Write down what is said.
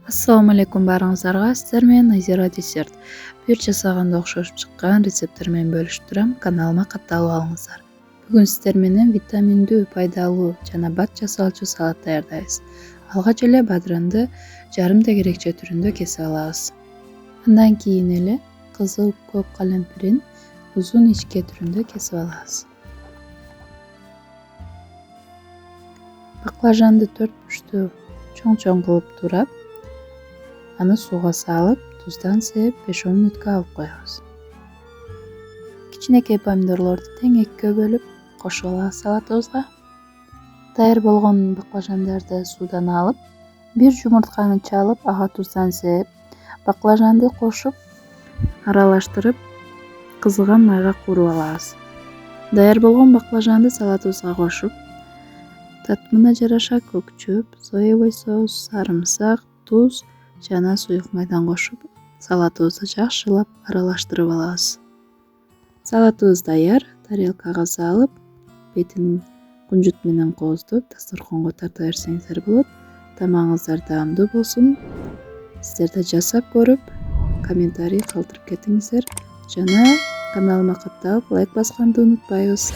Assalomu alaykum barыңыздарга. Sizlar менен Nazira Dessert. Бир жасаганда окшошуп чыккан рецепттер менен бөлүшүп турам. Каналыма катталып алыңыздар. Бүгүн сиздер менен витаминдүү, пайдалуу жана бат жасалчу салат даярдайбыз. Алгач эле бадыранды жарым тегерекче түрүндө кесип алабыз. Андан кийин эле кызыл көк калемпирин узун ичке түрүндө кесип алабыз. Баклажанды 4 бурчтуу чоң кылып турап, аны сууга салып, туздан сээп 5-10 мүнөткө алып коебуз. Кичинекей помидорлорду тең экиге бөлүп кошуп алабыз салатыбызга. Даяр болгон баклажандарды суудан алып, бир жумуртканы чалып, ага туздан сээп, баклажанды кошуп, аралаштырып, кызыган майга кууруп алабыз. Даяр болгон баклажанды салатыбызга кошуп, татымына жараша көкчөп, соевый соус, сарымсак, туз жана суюк майдан кошуп, салатыбызды жакшылап аралаштырып алабыз. Салатыбыз даяр. Тарелкага салып, бетин кунжут менен кооздоп, дасторконго тарта берсеңиздер болот. Тамагыңыздар даамдуу болсун. Сиздер да жасап көрүп, комментарий калтырып кетиңиздер жана каналыма катталып, лайк басканды унутпайбыз.